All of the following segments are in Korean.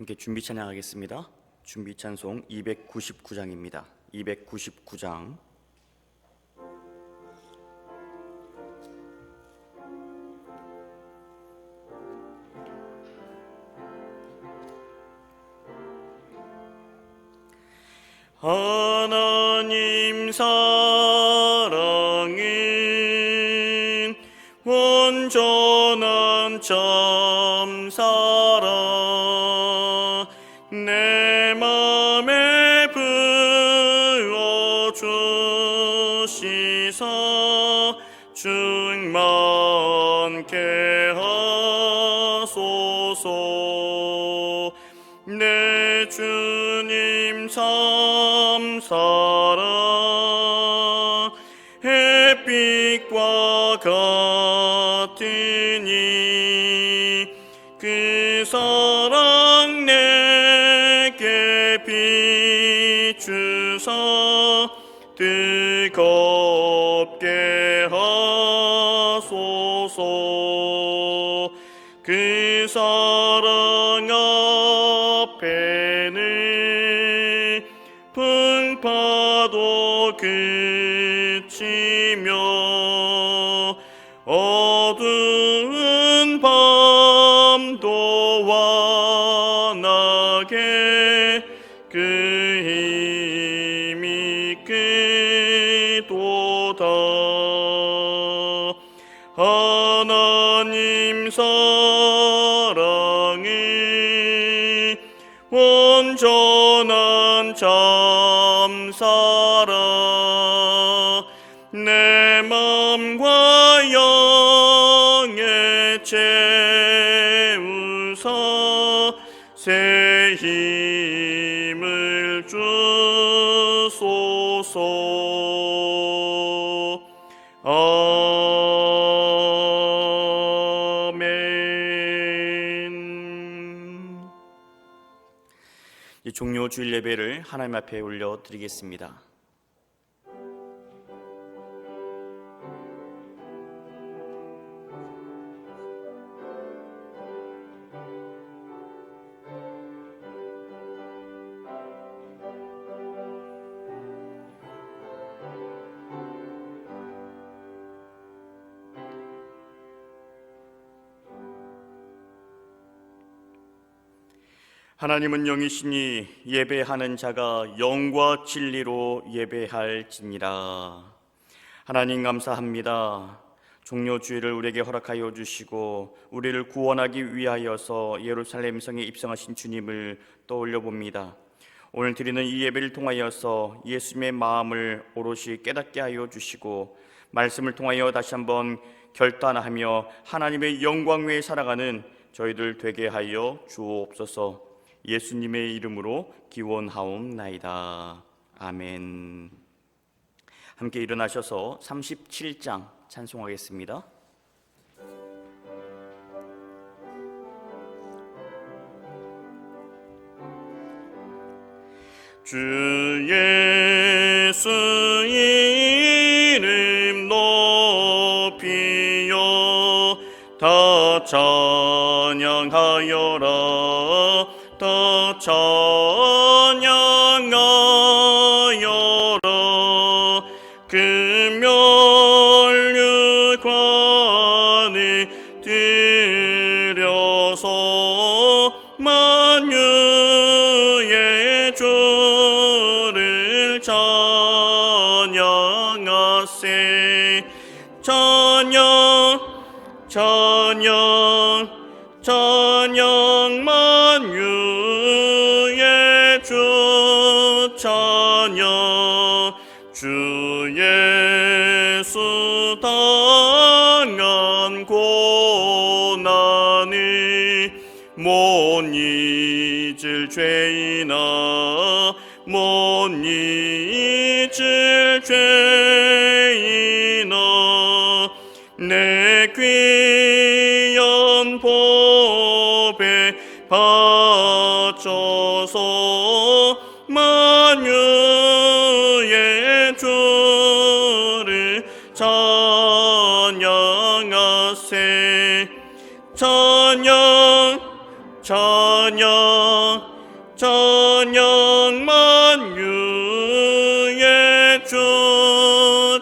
함께 준비 찬양하겠습니다. 준비 찬송 299장입니다. 299장. 하나님 사랑은 온전한 참 사랑 내 맘에 부어주시사 충만케 하소서. 내 주님 참 사랑 햇빛과 같으니 그 사랑 내게 비추사 뜨겁게 하소서. 그 사랑 앞에는 풍파도 그치며 어두운 밤도 완하게 그 힘이 크도다. 하나님 사랑은 온전한 참 사랑 내 맘과 영에 채우사 새 힘을 주소서. 아멘. 종료 주일 예배를 하나님 앞에 올려드리겠습니다. 하나님은 영이시니 예배하는 자가 영과 진리로 예배할지니라. 하나님 감사합니다. 종료 주일을 우리에게 허락하여 주시고 우리를 구원하기 위하여서 예루살렘 성에 입성하신 주님을 떠올려 봅니다. 오늘 드리는 이 예배를 통하여서 예수님의 마음을 오롯이 깨닫게 하여 주시고 말씀을 통하여 다시 한번 결단하며 하나님의 영광 외에 살아가는 저희들 되게 하여 주옵소서. 예수님의 이름으로 기원하옵나이다. 아멘. 함께 일어나셔서 37장 찬송하겠습니다. 주 예수 이름 높이여 다 찬양하여라 다 찬양하여라 금면류관에 들여서 만유의 주를 찬양하세 찬양 찬양 찬양 만유의 주 찬양 주 예수 당한 고난을 못 잊을 죄이나 못 잊을 죄이나 내 귀한 법에 바쳐서 만유의 주를 찬양하세 찬양 찬양 찬양 만유의 주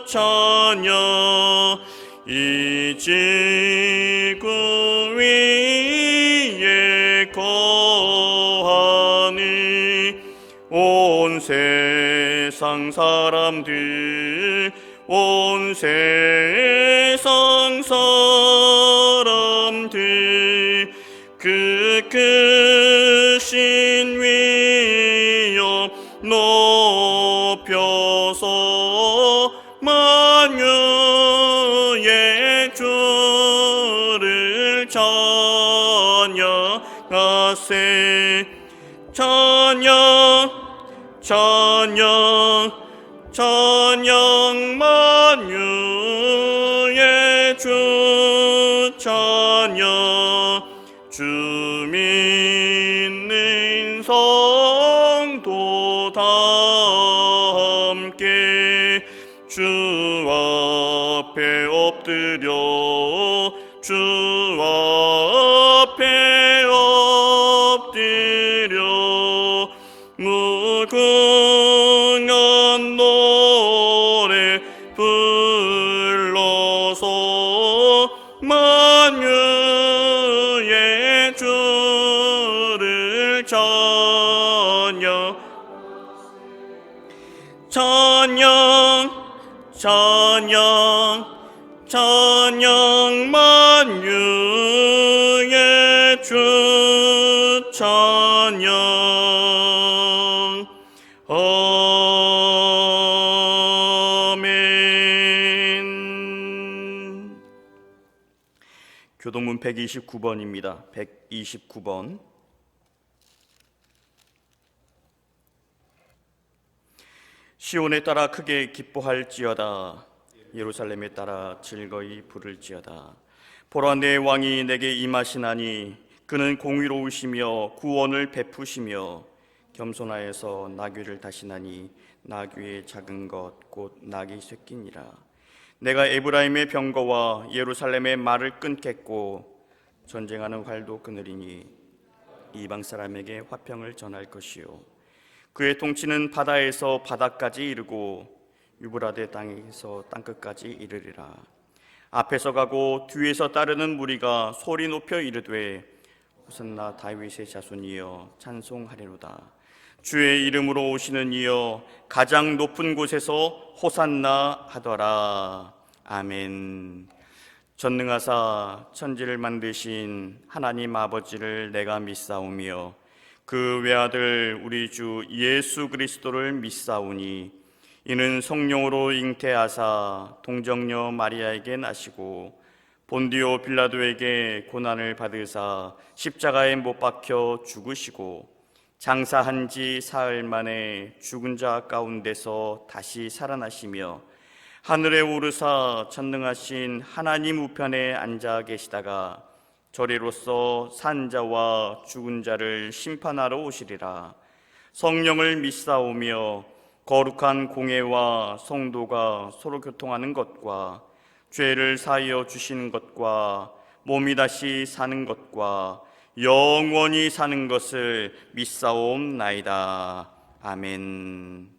찬양 이 지구 위에 거하니 온 세상 사람들 온 세상 사람들 그 크신 위엄 높여서 만유의 주를 찬양하세 찬양 찬양 찬양 만유의 주 찬양 주 믿는 성도 다 함께 주 앞에 엎드려 주 앞에 엎드려 무궁한 노래 불러서 만유의 주를 찬양 찬양 찬양 찬양 만유의 주 찬양 아멘. 교동문 129번입니다. 129번. 시온에 따라 크게 기뻐할지어다 예루살렘에 따라 즐거이 부를지어다. 보라 내 왕이 내게 임하시나니 그는 공의로우시며 구원을 베푸시며 겸손하여서 나귀를 다시나니 나귀의 작은 것 곧 낙이 새끼니라. 내가 에브라임의 병거와 예루살렘의 말을 끊겠고 전쟁하는 활도 끊으리니 이방 사람에게 화평을 전할 것이요 그의 통치는 바다에서 바다까지 이르고 유브라데 땅에서 땅끝까지 이르리라. 앞에서 가고 뒤에서 따르는 무리가 소리 높여 이르되 호산나 다윗의 자손이여 찬송하리로다. 주의 이름으로 오시는 이여 가장 높은 곳에서 호산나 하더라. 아멘. 전능하사 천지를 만드신 하나님 아버지를 내가 믿사오며 그 외아들 우리 주 예수 그리스도를 믿사오니 이는 성령으로 잉태하사 동정녀 마리아에게 나시고 본디오 빌라도에게 고난을 받으사 십자가에 못 박혀 죽으시고 장사한 지 사흘 만에 죽은 자 가운데서 다시 살아나시며 하늘에 오르사 전능하신 하나님 우편에 앉아 계시다가 저리로서 산 자와 죽은 자를 심판하러 오시리라. 성령을 믿사오며 거룩한 공예와 성도가 서로 교통하는 것과 죄를 사하여 주시는 것과 몸이 다시 사는 것과 영원히 사는 것을 믿사옵나이다. 아멘.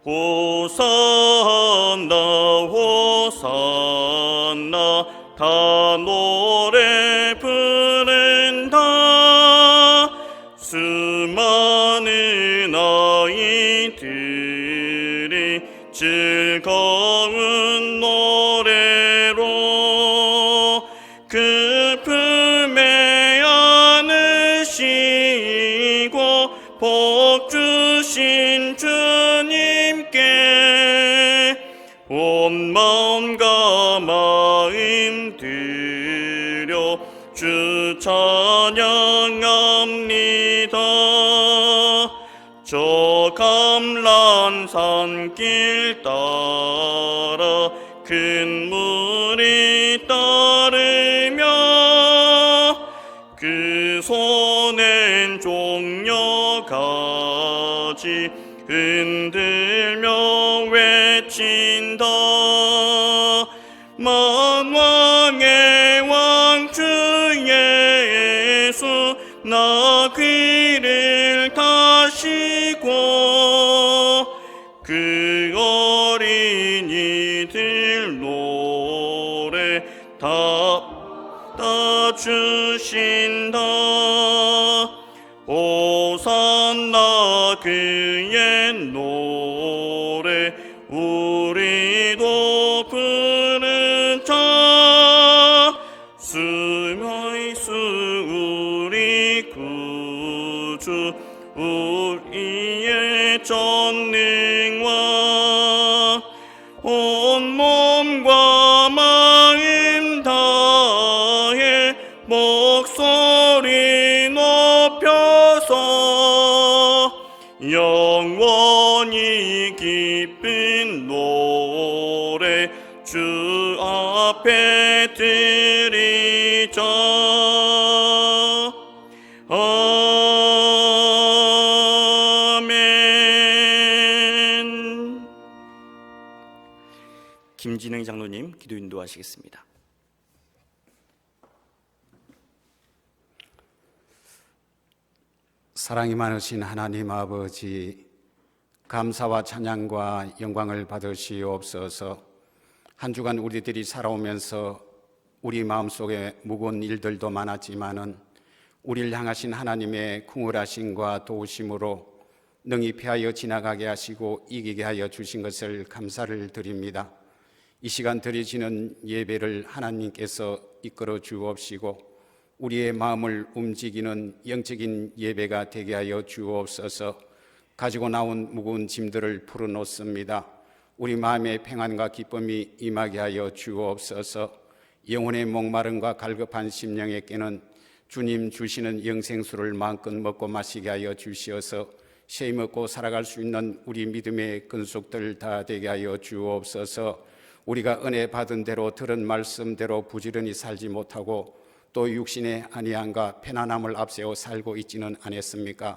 호산나 호산나 다 노래 부른다. 수많은 아이들이 즐거운 노래로 그 품에 안으시고 복 주신 주님께 온 마음과 마음 들여 주 찬양합니다. 저 감람산 길 따라 큰 물이 따르며 그 손엔 종려가지 흔들며 외친다. 만왕의 왕 주 예수 나 귀를 다시고 그 어린이들 노래 다 주신다. 호산나 그의 노래 우리도 부르자. 수마이수 우리 구주 우리의 전능왕 온 몸과 마음 다해 목소리 높여서 영원히 기쁜 노래 주 앞에 드리자. 아멘. 김진행 장로님 기도 인도하시겠습니다. 사랑이 많으신 하나님 아버지, 감사와 찬양과 영광을 받으시옵소서. 한 주간 우리들이 살아오면서 우리 마음속에 무거운 일들도 많았지만은 우리를 향하신 하나님의 궁궐하심과 도우심으로 능히 피하여 지나가게 하시고 이기게 하여 주신 것을 감사를 드립니다. 이 시간 드리시는 예배를 하나님께서 이끌어 주옵시고 우리의 마음을 움직이는 영적인 예배가 되게 하여 주옵소서. 가지고 나온 무거운 짐들을 풀어놓습니다. 우리 마음의 평안과 기쁨이 임하게 하여 주옵소서. 영혼의 목마름과 갈급한 심령에게는 주님 주시는 영생수를 마음껏 먹고 마시게 하여 주시어서 쉐이 먹고 살아갈 수 있는 우리 믿음의 근속들 다 되게 하여 주옵소서. 우리가 은혜 받은 대로 들은 말씀대로 부지런히 살지 못하고 또 육신의 안위함과 편안함을 앞세워 살고 있지는 않았습니까?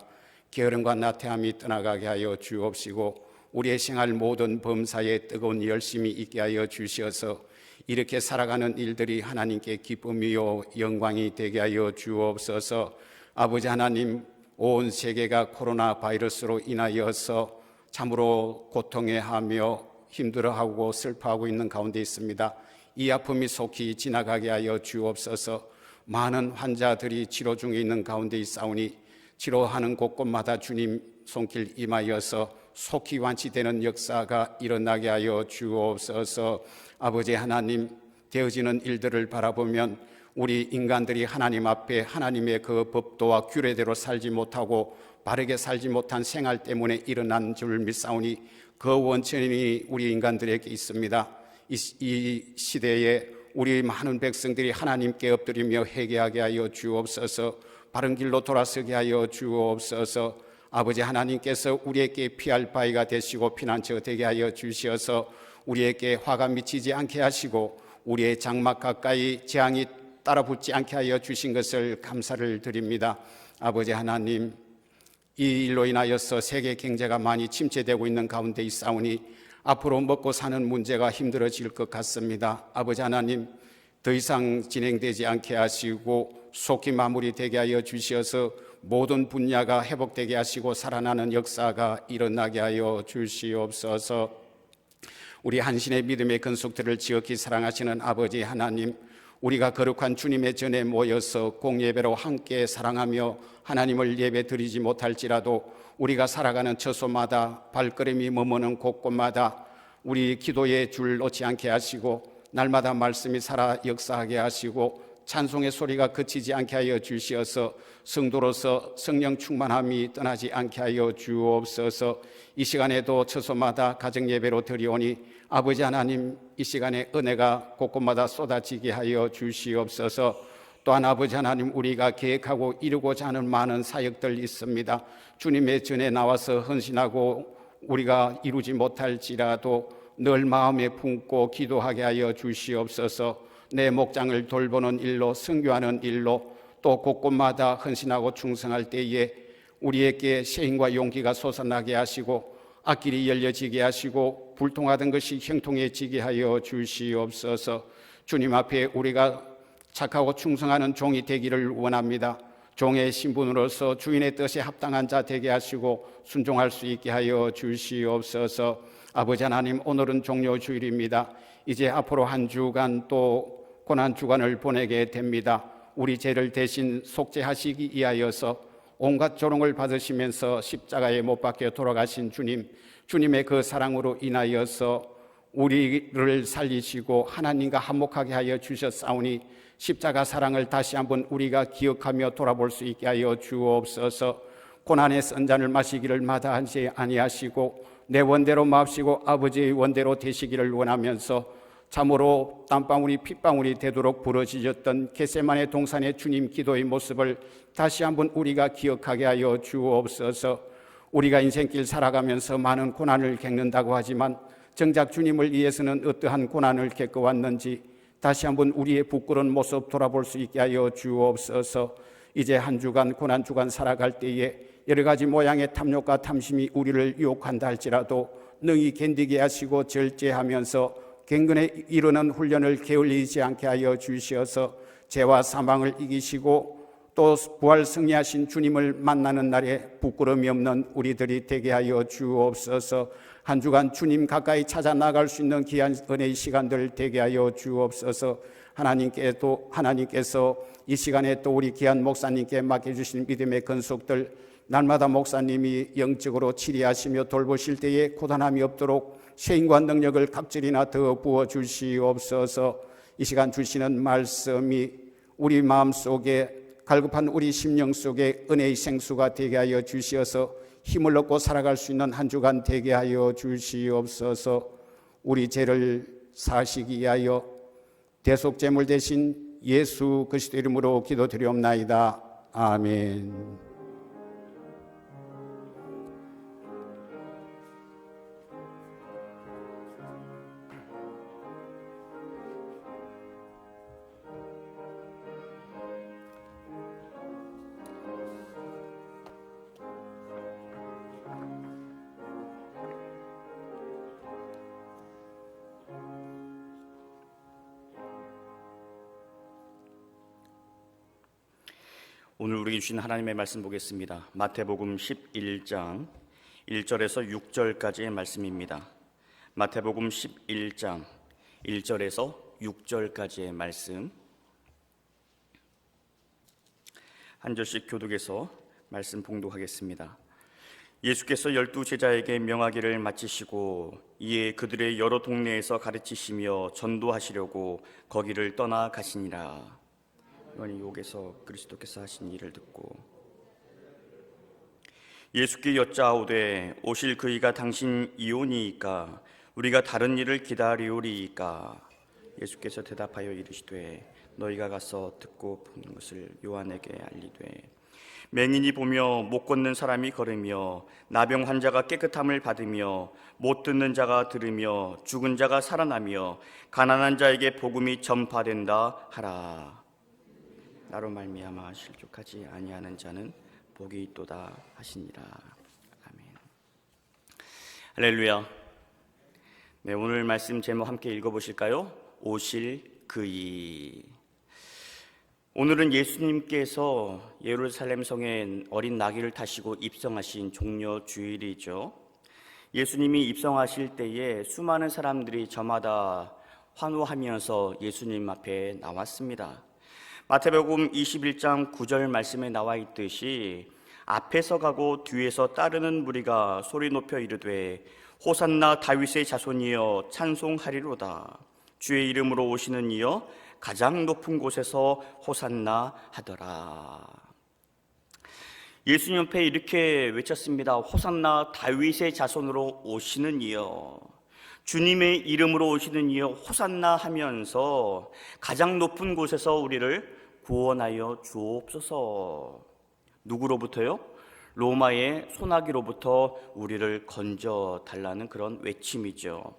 게으름과 나태함이 떠나가게 하여 주옵시고 우리의 생활 모든 범사에 뜨거운 열심이 있게 하여 주시어서 이렇게 살아가는 일들이 하나님께 기쁨이요 영광이 되게 하여 주옵소서. 아버지 하나님, 온 세계가 코로나 바이러스로 인하여서 참으로 고통해하며 힘들어하고 슬퍼하고 있는 가운데 있습니다. 이 아픔이 속히 지나가게 하여 주옵소서. 많은 환자들이 치료 중에 있는 가운데 있사오니 치료하는 곳곳마다 주님 손길 임하여서 속히 완치되는 역사가 일어나게 하여 주옵소서. 아버지 하나님, 되어지는 일들을 바라보면 우리 인간들이 하나님 앞에 하나님의 그 법도와 규례대로 살지 못하고 바르게 살지 못한 생활 때문에 일어난 줄 믿사오니 그 원천이 우리 인간들에게 있습니다. 이 시대에 우리 많은 백성들이 하나님께 엎드리며 회개하게 하여 주옵소서. 바른 길로 돌아서게 하여 주옵소서. 아버지 하나님께서 우리에게 피할 바위가 되시고 피난처 되게 하여 주시어서 우리에게 화가 미치지 않게 하시고 우리의 장막 가까이 재앙이 따라붙지 않게 하여 주신 것을 감사를 드립니다. 아버지 하나님, 이 일로 인하여서 세계 경제가 많이 침체되고 있는 가운데 있사오니 앞으로 먹고 사는 문제가 힘들어질 것 같습니다. 아버지 하나님, 더 이상 진행되지 않게 하시고 속히 마무리되게 하여 주시어서 모든 분야가 회복되게 하시고 살아나는 역사가 일어나게 하여 주시옵소서. 우리 한신의 믿음의 근속들을 지극히 사랑하시는 아버지 하나님, 우리가 거룩한 주님의 전에 모여서 공예배로 함께 사랑하며 하나님을 예배 드리지 못할지라도 우리가 살아가는 처소마다 발걸음이 머무는 곳곳마다 우리 기도의 줄 놓지 않게 하시고 날마다 말씀이 살아 역사하게 하시고 찬송의 소리가 그치지 않게 하여 주시어서 성도로서 성령 충만함이 떠나지 않게 하여 주옵소서. 이 시간에도 처소마다 가정예배로 드리오니 아버지 하나님, 이 시간에 은혜가 곳곳마다 쏟아지게 하여 주시옵소서. 또한 아버지 하나님, 우리가 계획하고 이루고자 하는 많은 사역들 있습니다. 주님의 전에 나와서 헌신하고 우리가 이루지 못할지라도 늘 마음에 품고 기도하게 하여 주시옵소서. 내 목장을 돌보는 일로, 선교하는 일로 또 곳곳마다 헌신하고 충성할 때에 우리에게 쇠인과 용기가 솟아나게 하시고 앞길이 열려지게 하시고 불통하던 것이 형통해지게 하여 주시옵소서. 주님 앞에 우리가 착하고 충성하는 종이 되기를 원합니다. 종의 신분으로서 주인의 뜻에 합당한 자 되게 하시고 순종할 수 있게 하여 주시옵소서. 아버지 하나님, 오늘은 종료주일입니다. 이제 앞으로 한 주간 또 고난주간을 보내게 됩니다. 우리 죄를 대신 속죄하시기 위하여서 온갖 조롱을 받으시면서 십자가에 못 박혀 돌아가신 주님, 주님의 그 사랑으로 인하여서 우리를 살리시고 하나님과 화목하게 하여 주셨사오니 십자가 사랑을 다시 한번 우리가 기억하며 돌아볼 수 있게 하여 주옵소서. 고난의 쓴 잔을 마시기를 마다하지 아니하시고 내 원대로 마시고 아버지의 원대로 되시기를 원하면서 참으로 땀방울이 핏방울이 되도록 부러지셨던 겟세마네 동산의 주님 기도의 모습을 다시 한번 우리가 기억하게 하여 주옵소서. 우리가 인생길 살아가면서 많은 고난을 겪는다고 하지만 정작 주님을 위해서는 어떠한 고난을 겪어왔는지 다시 한번 우리의 부끄러운 모습 돌아볼 수 있게 하여 주옵소서. 이제 한 주간 고난주간 살아갈 때에 여러 가지 모양의 탐욕과 탐심이 우리를 유혹한다 할지라도 능히 견디게 하시고 절제하면서 갱근에 이르는 훈련을 게을리지 않게 하여 주시어서 죄와 사망을 이기시고 또 부활 승리하신 주님을 만나는 날에 부끄러움이 없는 우리들이 되게 하여 주옵소서. 한 주간 주님 가까이 찾아 나갈 수 있는 귀한 은혜의 시간들 되게 하여 주옵소서. 하나님께서 이 시간에 또 우리 귀한 목사님께 맡겨주신 믿음의 근속들 날마다 목사님이 영적으로 치리하시며 돌보실 때에 고단함이 없도록 쇠인과 능력을 각질이나 더 부어주시옵소서. 이 시간 주시는 말씀이 우리 마음속에 갈급한 우리 심령 속에 은혜의 생수가 되게 하여 주시어서 힘을 얻고 살아갈 수 있는 한 주간 되게 하여 주시옵소서. 우리 죄를 사하시기 위하여 대속제물 대신 예수 그리스도 이름으로 기도드리옵나이다. 아멘. 오늘 우리에게 주신 하나님의 말씀 보겠습니다. 마태복음 11장 1절에서 6절까지의 말씀입니다. 마태복음 11장 1절에서 6절까지의 말씀 한 절씩 교독해서 말씀 봉독하겠습니다. 예수께서 12 제자에게 명하기를 마치시고 이에 그들의 여러 동네에서 가르치시며 전도하시려고 거기를 떠나 가시니라. 요한이 욕에서 그리스도께서 하신 일을 듣고 예수께 여짜오되 오실 그이가 당신 이오니이까 우리가 다른 일을 기다리오리이까. 예수께서 대답하여 이르시되 너희가 가서 듣고 보는 것을 요한에게 알리되 맹인이 보며 못 걷는 사람이 걸으며 나병 환자가 깨끗함을 받으며 못 듣는 자가 들으며 죽은 자가 살아나며 가난한 자에게 복음이 전파된다 하라. 나로 말미암아 실족하지 아니하는 자는 복이 있도다 하시니라. 아멘. 할렐루야. 네, 오늘 말씀 제목 함께 읽어보실까요? 오실 그이. 오늘은 예수님께서 예루살렘 성에 어린 나귀를 타시고 입성하신 종려 주일이죠. 예수님이 입성하실 때에 수많은 사람들이 저마다 환호하면서 예수님 앞에 나왔습니다. 마태복음 21장 9절 말씀에 나와 있듯이 앞에서 가고 뒤에서 따르는 무리가 소리 높여 이르되 호산나 다윗의 자손이여 찬송하리로다. 주의 이름으로 오시는 이여 가장 높은 곳에서 호산나 하더라. 예수님 옆에 이렇게 외쳤습니다. 호산나 다윗의 자손으로 오시는 이여, 주님의 이름으로 오시는 이여 호산나 하면서 가장 높은 곳에서 우리를 구원하여 주옵소서. 누구로부터요? 로마의 소나기로부터 우리를 건져 달라는 그런 외침이죠.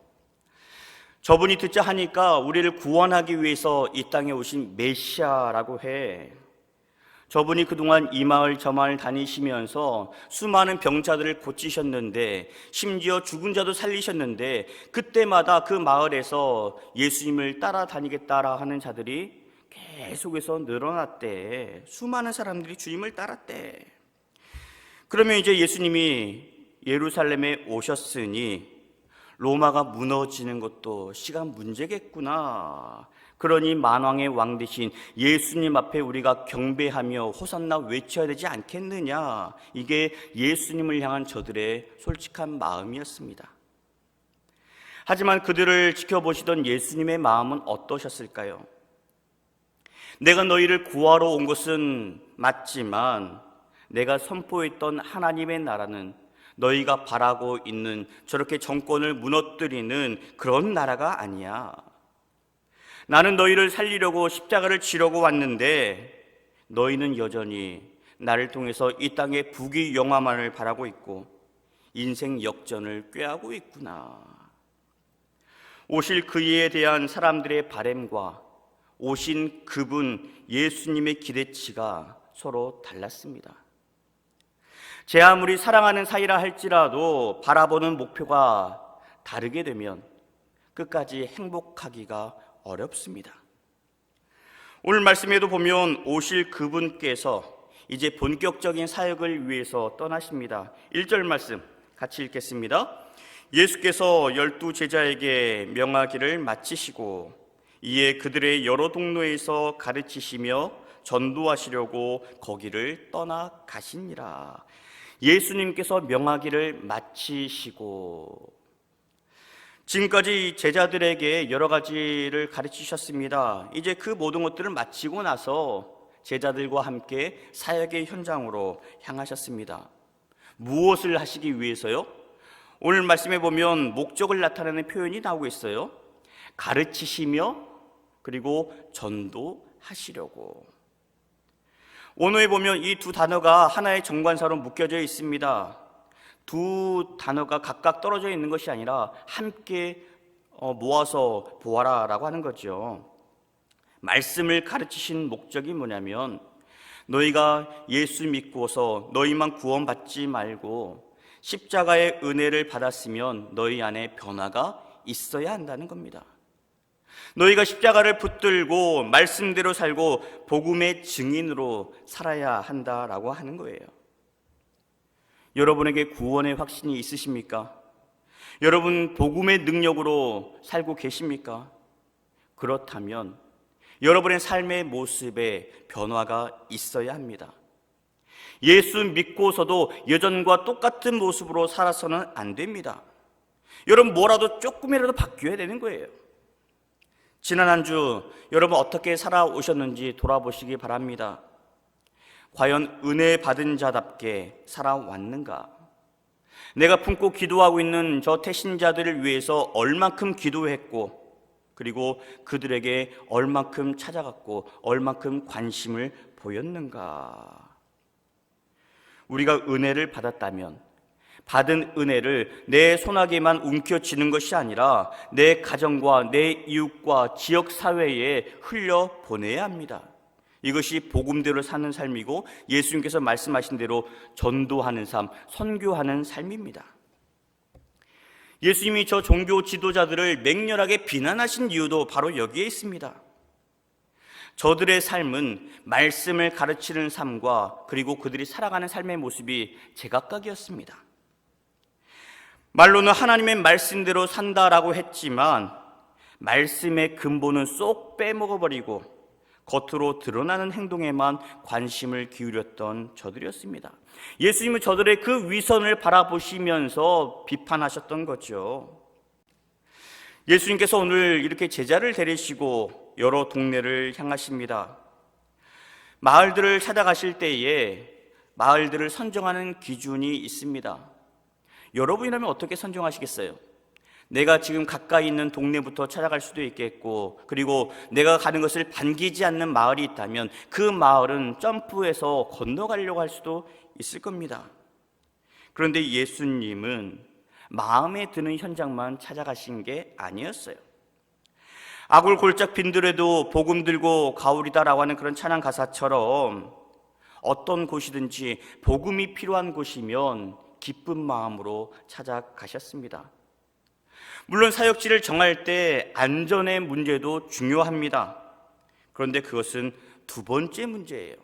저분이 듣자 하니까 우리를 구원하기 위해서 이 땅에 오신 메시아라고 해. 저분이 그동안 이 마을 저 마을 다니시면서 수많은 병자들을 고치셨는데, 심지어 죽은 자도 살리셨는데, 그때마다 그 마을에서 예수님을 따라다니겠다라 하는 자들이 계속해서 늘어났대. 수많은 사람들이 주님을 따랐대. 그러면 이제 예수님이 예루살렘에 오셨으니 로마가 무너지는 것도 시간 문제겠구나. 그러니 만왕의 왕 되신 예수님 앞에 우리가 경배하며 호산나 외쳐야 되지 않겠느냐. 이게 예수님을 향한 저들의 솔직한 마음이었습니다. 하지만 그들을 지켜보시던 예수님의 마음은 어떠셨을까요? 내가 너희를 구하러 온 것은 맞지만 내가 선포했던 하나님의 나라는 너희가 바라고 있는 저렇게 정권을 무너뜨리는 그런 나라가 아니야. 나는 너희를 살리려고 십자가를 지려고 왔는데 너희는 여전히 나를 통해서 이 땅의 부귀 영화만을 바라고 있고 인생 역전을 꾀하고 있구나. 오실 그이에 대한 사람들의 바램과 오신 그분 예수님의 기대치가 서로 달랐습니다. 제 아무리 사랑하는 사이라 할지라도 바라보는 목표가 다르게 되면 끝까지 행복하기가 어렵습니다. 오늘 말씀에도 보면 오실 그분께서 이제 본격적인 사역을 위해서 떠나십니다. 1절 말씀 같이 읽겠습니다. 예수께서 12 제자에게 명하기를 마치시고 이에 그들의 여러 동네에서 가르치시며 전도하시려고 거기를 떠나 가시니라. 예수님께서 명하기를 마치시고, 지금까지 제자들에게 여러 가지를 가르치셨습니다. 이제 그 모든 것들을 마치고 나서 제자들과 함께 사역의 현장으로 향하셨습니다. 무엇을 하시기 위해서요? 오늘 말씀에 보면 목적을 나타내는 표현이 나오고 있어요. 가르치시며 그리고 전도하시려고. 원어에 보면 이 두 단어가 하나의 정관사로 묶여져 있습니다. 두 단어가 각각 떨어져 있는 것이 아니라 함께 모아서 보아라 라고 하는 거죠. 말씀을 가르치신 목적이 뭐냐면 너희가 예수 믿고서 너희만 구원받지 말고 십자가의 은혜를 받았으면 너희 안에 변화가 있어야 한다는 겁니다. 너희가 십자가를 붙들고 말씀대로 살고 복음의 증인으로 살아야 한다라고 하는 거예요. 여러분에게 구원의 확신이 있으십니까? 여러분 복음의 능력으로 살고 계십니까? 그렇다면 여러분의 삶의 모습에 변화가 있어야 합니다. 예수 믿고서도 예전과 똑같은 모습으로 살아서는 안 됩니다. 여러분 뭐라도 조금이라도 바뀌어야 되는 거예요. 지난 한 주 여러분 어떻게 살아오셨는지 돌아보시기 바랍니다. 과연 은혜 받은 자답게 살아왔는가? 내가 품고 기도하고 있는 저 태신자들을 위해서 얼만큼 기도했고 그리고 그들에게 얼만큼 찾아갔고 얼만큼 관심을 보였는가? 우리가 은혜를 받았다면 받은 은혜를 내 손아귀에만 움켜쥐는 것이 아니라 내 가정과 내 이웃과 지역 사회에 흘려보내야 합니다. 이것이 복음대로 사는 삶이고 예수님께서 말씀하신 대로 전도하는 삶, 선교하는 삶입니다. 예수님이 저 종교 지도자들을 맹렬하게 비난하신 이유도 바로 여기에 있습니다. 저들의 삶은 말씀을 가르치는 삶과 그리고 그들이 살아가는 삶의 모습이 제각각이었습니다. 말로는 하나님의 말씀대로 산다라고 했지만 말씀의 근본은 쏙 빼먹어버리고 겉으로 드러나는 행동에만 관심을 기울였던 저들이었습니다. 예수님은 저들의 그 위선을 바라보시면서 비판하셨던 거죠. 예수님께서 오늘 이렇게 제자를 데리시고 여러 동네를 향하십니다. 마을들을 찾아가실 때에 마을들을 선정하는 기준이 있습니다. 여러분이라면 어떻게 선정하시겠어요? 내가 지금 가까이 있는 동네부터 찾아갈 수도 있겠고, 그리고 내가 가는 것을 반기지 않는 마을이 있다면 그 마을은 점프해서 건너가려고 할 수도 있을 겁니다. 그런데 예수님은 마음에 드는 현장만 찾아가신 게 아니었어요. 아굴 골짝 빈들에도 복음 들고 가오리다라고 하는 그런 찬양 가사처럼 어떤 곳이든지 복음이 필요한 곳이면 기쁜 마음으로 찾아가셨습니다. 물론 사역지를 정할 때 안전의 문제도 중요합니다. 그런데 그것은 두 번째 문제예요.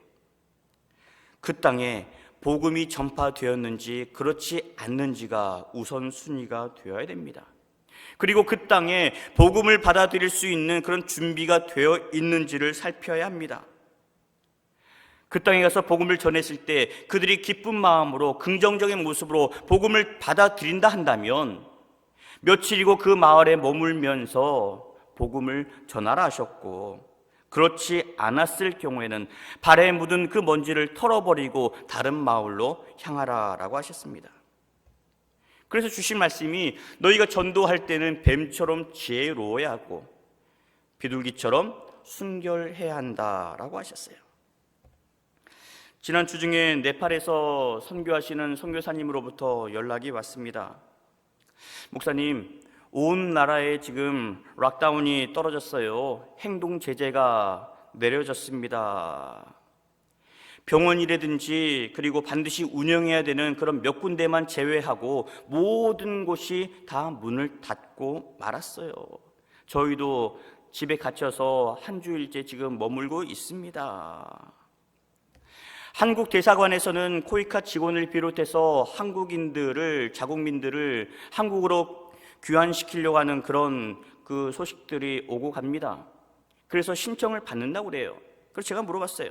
그 땅에 복음이 전파되었는지 그렇지 않는지가 우선순위가 되어야 됩니다. 그리고 그 땅에 복음을 받아들일 수 있는 그런 준비가 되어 있는지를 살펴야 합니다. 그 땅에 가서 복음을 전했을 때 그들이 기쁜 마음으로 긍정적인 모습으로 복음을 받아들인다 한다면 며칠이고 그 마을에 머물면서 복음을 전하라 하셨고, 그렇지 않았을 경우에는 발에 묻은 그 먼지를 털어버리고 다른 마을로 향하라라고 하셨습니다. 그래서 주신 말씀이 너희가 전도할 때는 뱀처럼 지혜로워야 하고 비둘기처럼 순결해야 한다라고 하셨어요. 지난 주 중에 네팔에서 선교하시는 선교사님으로부터 연락이 왔습니다. 목사님, 온 나라에 지금 락다운이 떨어졌어요. 행동 제재가 내려졌습니다. 병원이라든지 그리고 반드시 운영해야 되는 그런 몇 군데만 제외하고 모든 곳이 다 문을 닫고 말았어요. 저희도 집에 갇혀서 한 주일째 지금 머물고 있습니다. 한국 대사관에서는 코이카 직원을 비롯해서 한국인들을, 자국민들을 한국으로 귀환시키려고 하는 그런 그 소식들이 오고 갑니다. 그래서 신청을 받는다고 그래요. 그래서 제가 물어봤어요.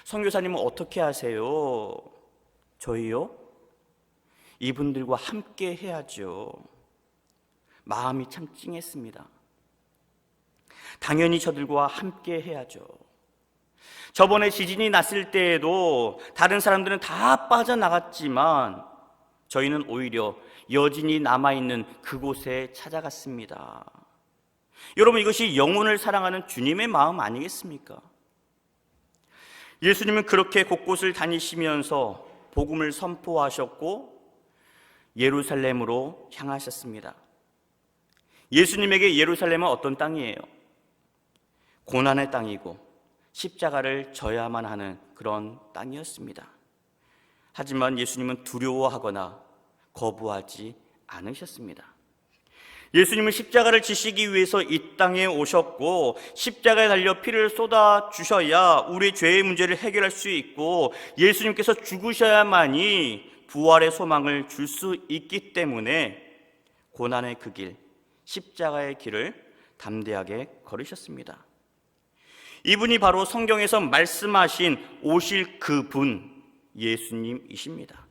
선교사님은 어떻게 하세요? 저희요? 이분들과 함께 해야죠. 마음이 참 찡했습니다. 당연히 저들과 함께 해야죠. 저번에 지진이 났을 때에도 다른 사람들은 다 빠져나갔지만 저희는 오히려 여진이 남아있는 그곳에 찾아갔습니다. 여러분, 이것이 영혼을 사랑하는 주님의 마음 아니겠습니까? 예수님은 그렇게 곳곳을 다니시면서 복음을 선포하셨고 예루살렘으로 향하셨습니다. 예수님에게 예루살렘은 어떤 땅이에요? 고난의 땅이고 십자가를 져야만 하는 그런 땅이었습니다. 하지만 예수님은 두려워하거나 거부하지 않으셨습니다. 예수님은 십자가를 지시기 위해서 이 땅에 오셨고 십자가에 달려 피를 쏟아 주셔야 우리의 죄의 문제를 해결할 수 있고 예수님께서 죽으셔야만이 부활의 소망을 줄 수 있기 때문에 고난의 그 길, 십자가의 길을 담대하게 걸으셨습니다. 이분이 바로 성경에서 말씀하신 오실 그분 예수님이십니다.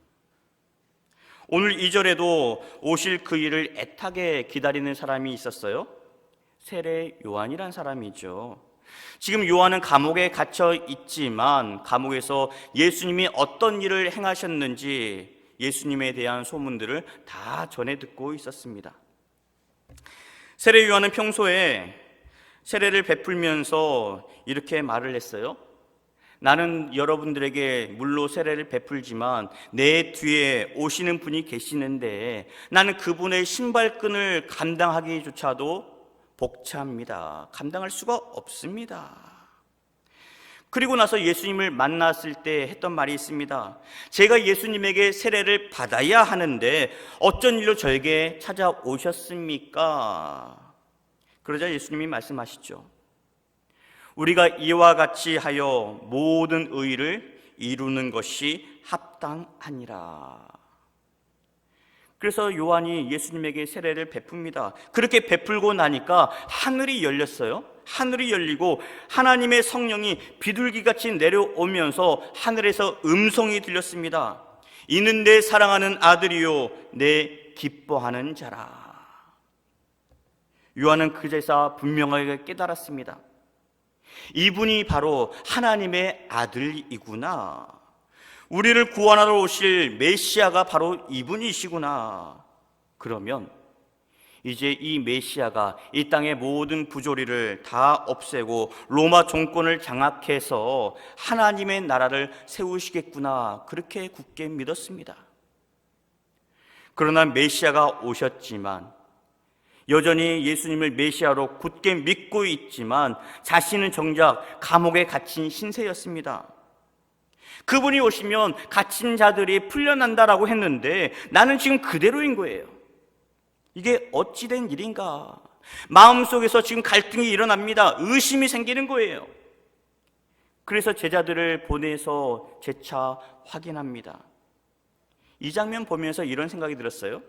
오늘 2절에도 오실 그 일을 애타게 기다리는 사람이 있었어요. 세례 요한이란 사람이죠. 지금 요한은 감옥에 갇혀 있지만 감옥에서 예수님이 어떤 일을 행하셨는지 예수님에 대한 소문들을 다 전해 듣고 있었습니다. 세례 요한은 평소에 세례를 베풀면서 이렇게 말을 했어요. 나는 여러분들에게 물로 세례를 베풀지만 내 뒤에 오시는 분이 계시는데 나는 그분의 신발끈을 감당하기조차도 벅찹니다. 감당할 수가 없습니다. 그리고 나서 예수님을 만났을 때 했던 말이 있습니다. 제가 예수님에게 세례를 받아야 하는데 어쩐 일로 저에게 찾아오셨습니까? 그러자 예수님이 말씀하시죠. 우리가 이와 같이 하여 모든 의를 이루는 것이 합당하니라. 그래서 요한이 예수님에게 세례를 베풉니다. 그렇게 베풀고 나니까 하늘이 열렸어요. 하늘이 열리고 하나님의 성령이 비둘기같이 내려오면서 하늘에서 음성이 들렸습니다. 이는 내 사랑하는 아들이요 내 기뻐하는 자라. 요한은 그제서 분명하게 깨달았습니다. 이분이 바로 하나님의 아들이구나. 우리를 구원하러 오실 메시아가 바로 이분이시구나. 그러면 이제 이 메시아가 이 땅의 모든 부조리를 다 없애고 로마 정권을 장악해서 하나님의 나라를 세우시겠구나. 그렇게 굳게 믿었습니다. 그러나 메시아가 오셨지만 여전히 예수님을 메시아로 굳게 믿고 있지만 자신은 정작 감옥에 갇힌 신세였습니다. 그분이 오시면 갇힌 자들이 풀려난다라고 했는데 나는 지금 그대로인 거예요. 이게 어찌된 일인가? 마음속에서 지금 갈등이 일어납니다. 의심이 생기는 거예요. 그래서 제자들을 보내서 재차 확인합니다. 이 장면 보면서 이런 생각이 들었어요.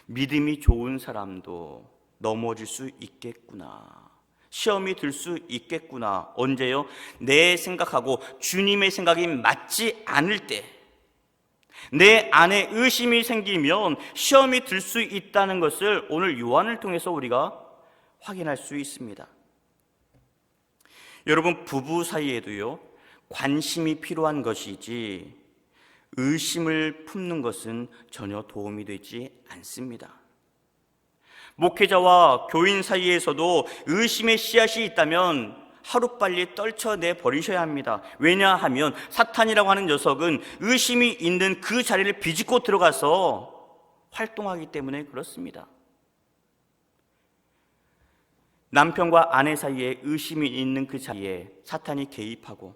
믿음이 좋은 사람도 넘어질 수 있겠구나. 시험이 들 수 있겠구나. 언제요? 내 생각하고 주님의 생각이 맞지 않을 때, 내 안에 의심이 생기면 시험이 들 수 있다는 것을 오늘 요한을 통해서 우리가 확인할 수 있습니다. 여러분, 부부 사이에도요, 관심이 필요한 것이지 의심을 품는 것은 전혀 도움이 되지 않습니다. 목회자와 교인 사이에서도 의심의 씨앗이 있다면 하루빨리 떨쳐내 버리셔야 합니다. 왜냐하면 사탄이라고 하는 녀석은 의심이 있는 그 자리를 비집고 들어가서 활동하기 때문에 그렇습니다. 남편과 아내 사이에 의심이 있는 그 자리에 사탄이 개입하고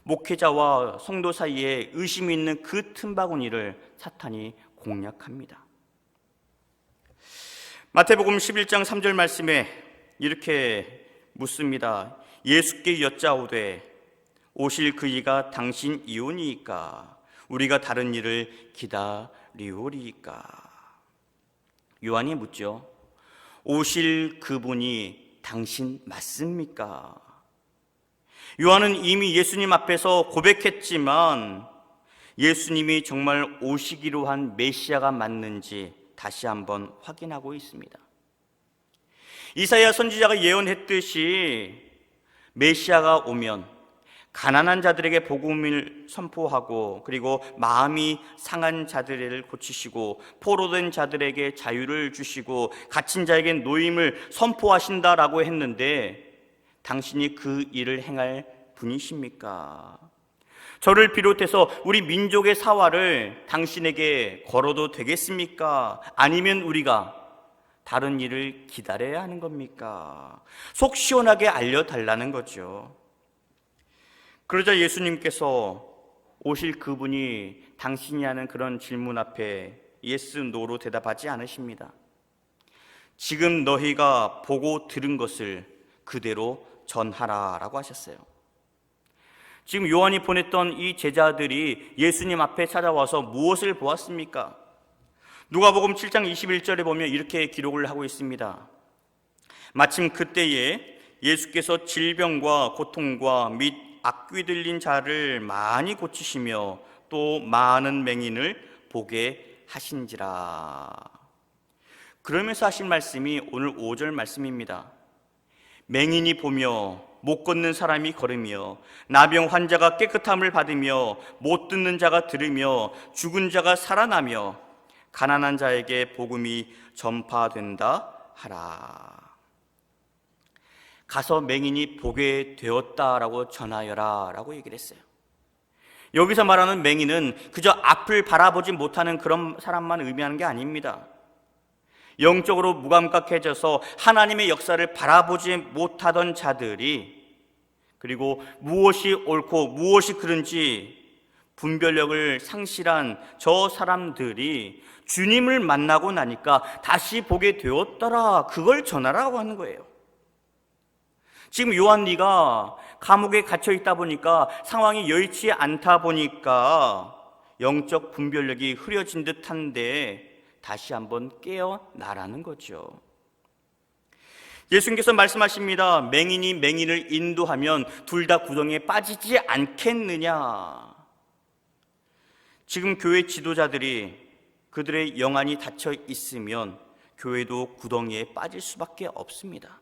목회자와 성도 사이에 의심이 있는 그 틈바구니를 사탄이 공략합니다. 마태복음 11장 3절 말씀에 이렇게 묻습니다. 예수께 여짜오되 오실 그 이가 당신이오니이까 우리가 다른 일을 기다리오리이까. 요한이 묻죠. 오실 그분이 당신 맞습니까? 요한은 이미 예수님 앞에서 고백했지만 예수님이 정말 오시기로 한 메시아가 맞는지 다시 한번 확인하고 있습니다. 이사야 선지자가 예언했듯이 메시아가 오면 가난한 자들에게 복음을 선포하고 그리고 마음이 상한 자들을 고치시고 포로된 자들에게 자유를 주시고 갇힌 자에게 노임을 선포하신다라고 했는데 당신이 그 일을 행할 분이십니까? 저를 비롯해서 우리 민족의 사활을 당신에게 걸어도 되겠습니까? 아니면 우리가 다른 일을 기다려야 하는 겁니까? 속 시원하게 알려달라는 거죠. 그러자 예수님께서 오실 그분이 당신이 하는 그런 질문 앞에 예스, 노로 대답하지 않으십니다. 지금 너희가 보고 들은 것을 그대로 전하라라고 하셨어요. 지금 요한이 보냈던 이 제자들이 예수님 앞에 찾아와서 무엇을 보았습니까? 누가복음 7장 21절에 보면 이렇게 기록을 하고 있습니다. 마침 그때에 예수께서 질병과 고통과 및 악귀 들린 자를 많이 고치시며 또 많은 맹인을 보게 하신지라. 그러면서 하신 말씀이 오늘 5절 말씀입니다. 맹인이 보며 못 걷는 사람이 걸으며 나병 환자가 깨끗함을 받으며 못 듣는 자가 들으며 죽은 자가 살아나며 가난한 자에게 복음이 전파된다 하라. 가서 맹인이 보게 되었다라고 전하여라 라고 얘기를 했어요. 여기서 말하는 맹인은 그저 앞을 바라보지 못하는 그런 사람만 의미하는 게 아닙니다. 영적으로 무감각해져서 하나님의 역사를 바라보지 못하던 자들이, 그리고 무엇이 옳고 무엇이 그른지 분별력을 상실한 저 사람들이 주님을 만나고 나니까 다시 보게 되었더라, 그걸 전하라고 하는 거예요. 지금 요한리가 감옥에 갇혀 있다 보니까 상황이 여의치 않다 보니까 영적 분별력이 흐려진 듯한데 다시 한번 깨어나라는 거죠. 예수님께서 말씀하십니다. 맹인이 맹인을 인도하면 둘 다 구덩이에 빠지지 않겠느냐. 지금 교회 지도자들이 그들의 영안이 닫혀 있으면 교회도 구덩이에 빠질 수밖에 없습니다.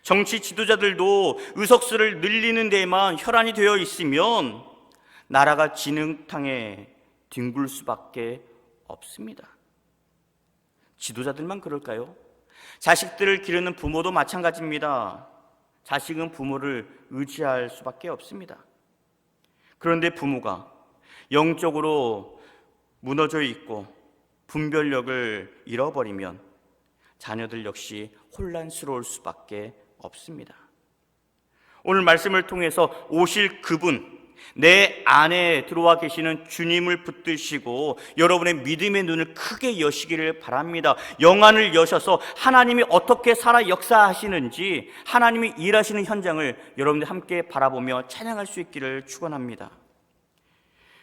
정치 지도자들도 의석수를 늘리는 데에만 혈안이 되어 있으면 나라가 진흙탕에 뒹굴 수밖에 없습니다. 지도자들만 그럴까요? 자식들을 기르는 부모도 마찬가지입니다. 자식은 부모를 의지할 수밖에 없습니다. 그런데 부모가 영적으로 무너져 있고 분별력을 잃어버리면 자녀들 역시 혼란스러울 수밖에 없습니다. 오늘 말씀을 통해서 오실 그분, 내 안에 들어와 계시는 주님을 붙드시고 여러분의 믿음의 눈을 크게 여시기를 바랍니다. 영안을 여셔서 하나님이 어떻게 살아 역사하시는지, 하나님이 일하시는 현장을 여러분들 함께 바라보며 찬양할 수 있기를 축원합니다.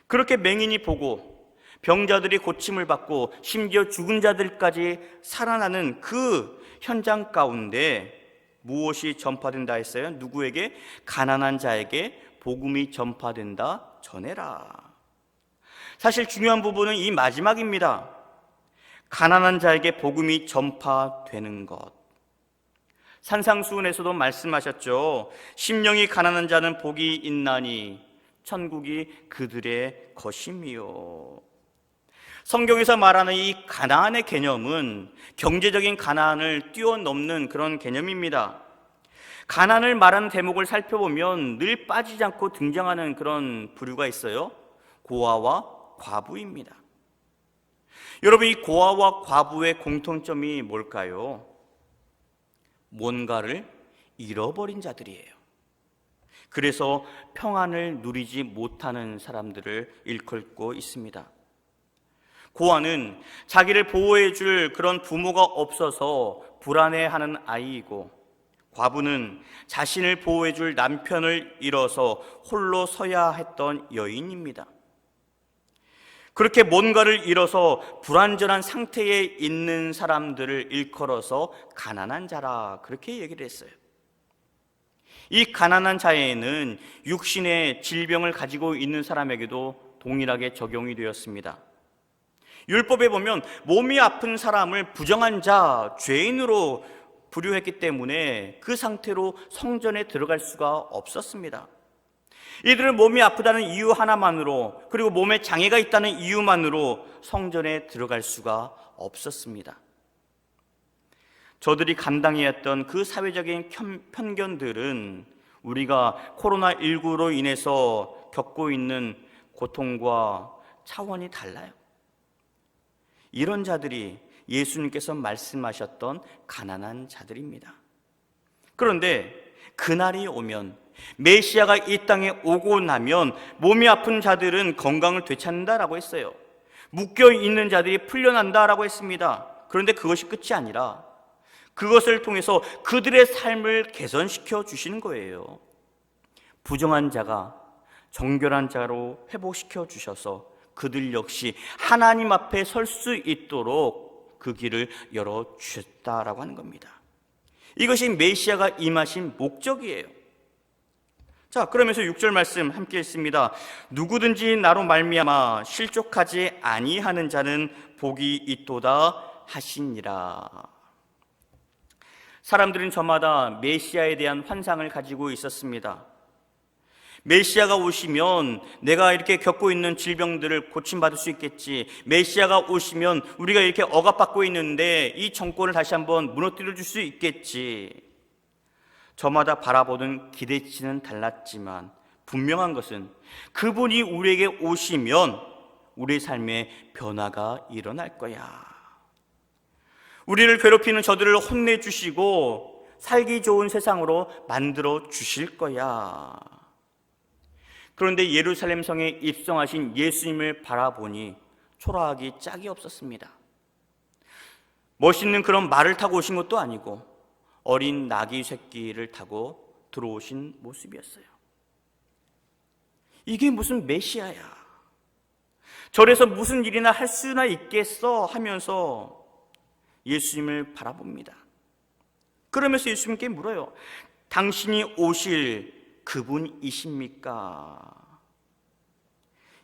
그렇게 맹인이 보고 병자들이 고침을 받고 심지어 죽은 자들까지 살아나는 그 현장 가운데 무엇이 전파된다 했어요? 누구에게? 가난한 자에게 복음이 전파된다, 전해라. 사실 중요한 부분은 이 마지막입니다. 가난한 자에게 복음이 전파되는 것. 산상수훈에서도 말씀하셨죠. 심령이 가난한 자는 복이 있나니 천국이 그들의 것이미요. 성경에서 말하는 이 가나안의 개념은 경제적인 가난을 뛰어넘는 그런 개념입니다. 가난을 말하는 대목을 살펴보면 늘 빠지지 않고 등장하는 그런 부류가 있어요. 고아와 과부입니다. 여러분, 이 고아와 과부의 공통점이 뭘까요? 뭔가를 잃어버린 자들이에요. 그래서 평안을 누리지 못하는 사람들을 일컬고 있습니다. 고아는 자기를 보호해 줄 그런 부모가 없어서 불안해하는 아이이고, 과부는 자신을 보호해 줄 남편을 잃어서 홀로 서야 했던 여인입니다. 그렇게 뭔가를 잃어서 불완전한 상태에 있는 사람들을 일컬어서 가난한 자라, 그렇게 얘기를 했어요. 이 가난한 자에는 육신의 질병을 가지고 있는 사람에게도 동일하게 적용이 되었습니다. 율법에 보면 몸이 아픈 사람을 부정한 자, 죄인으로 부류했기 때문에 그 상태로 성전에 들어갈 수가 없었습니다. 이들은 몸이 아프다는 이유 하나만으로, 그리고 몸에 장애가 있다는 이유만으로 성전에 들어갈 수가 없었습니다. 저들이 감당해야 했던 그 사회적인 편견들은 우리가 코로나19로 인해서 겪고 있는 고통과 차원이 달라요. 이런 자들이 예수님께서 말씀하셨던 가난한 자들입니다. 그런데 그날이 오면, 메시아가 이 땅에 오고 나면 몸이 아픈 자들은 건강을 되찾는다라고 했어요. 묶여있는 자들이 풀려난다라고 했습니다. 그런데 그것이 끝이 아니라 그것을 통해서 그들의 삶을 개선시켜 주시는 거예요. 부정한 자가 정결한 자로 회복시켜 주셔서 그들 역시 하나님 앞에 설 수 있도록 그 길을 열어주셨다라고 하는 겁니다. 이것이 메시아가 임하신 목적이에요. 자, 그러면서 6절 말씀 함께 읽습니다. 누구든지 나로 말미암아 실족하지 아니하는 자는 복이 있도다 하시니라. 사람들은 저마다 메시아에 대한 환상을 가지고 있었습니다. 메시아가 오시면 내가 이렇게 겪고 있는 질병들을 고침받을 수 있겠지. 메시아가 오시면 우리가 이렇게 억압받고 있는데 이 정권을 다시 한번 무너뜨려 줄 수 있겠지. 저마다 바라보는 기대치는 달랐지만 분명한 것은 그분이 우리에게 오시면 우리 삶에 변화가 일어날 거야. 우리를 괴롭히는 저들을 혼내주시고 살기 좋은 세상으로 만들어 주실 거야. 그런데 예루살렘 성에 입성하신 예수님을 바라보니 초라하기 짝이 없었습니다. 멋있는 그런 말을 타고 오신 것도 아니고 어린 나귀 새끼를 타고 들어오신 모습이었어요. 이게 무슨 메시아야? 절에서 무슨 일이나 할 수나 있겠어? 하면서 예수님을 바라봅니다. 그러면서 예수님께 물어요. 당신이 오실 그분이십니까?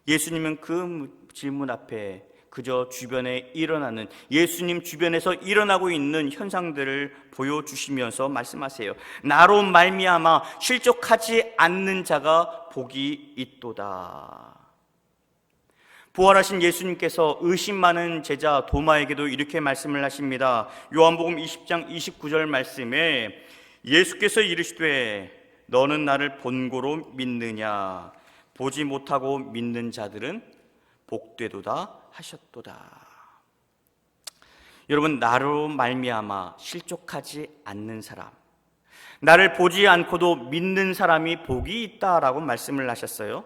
예수님은 그 질문 앞에 그저 주변에 일어나는, 예수님 주변에서 일어나고 있는 현상들을 보여주시면서 말씀하세요. 나로 말미암아 실족하지 않는 자가 복이 있도다. 부활하신 예수님께서 의심 많은 제자 도마에게도 이렇게 말씀을 하십니다. 요한복음 20장 29절 말씀에 예수께서 이르시되 너는 나를 본고로 믿느냐? 보지 못하고 믿는 자들은 복되도다 하셨도다. 여러분, 나로 말미암아 실족하지 않는 사람, 나를 보지 않고도 믿는 사람이 복이 있다라고 말씀을 하셨어요.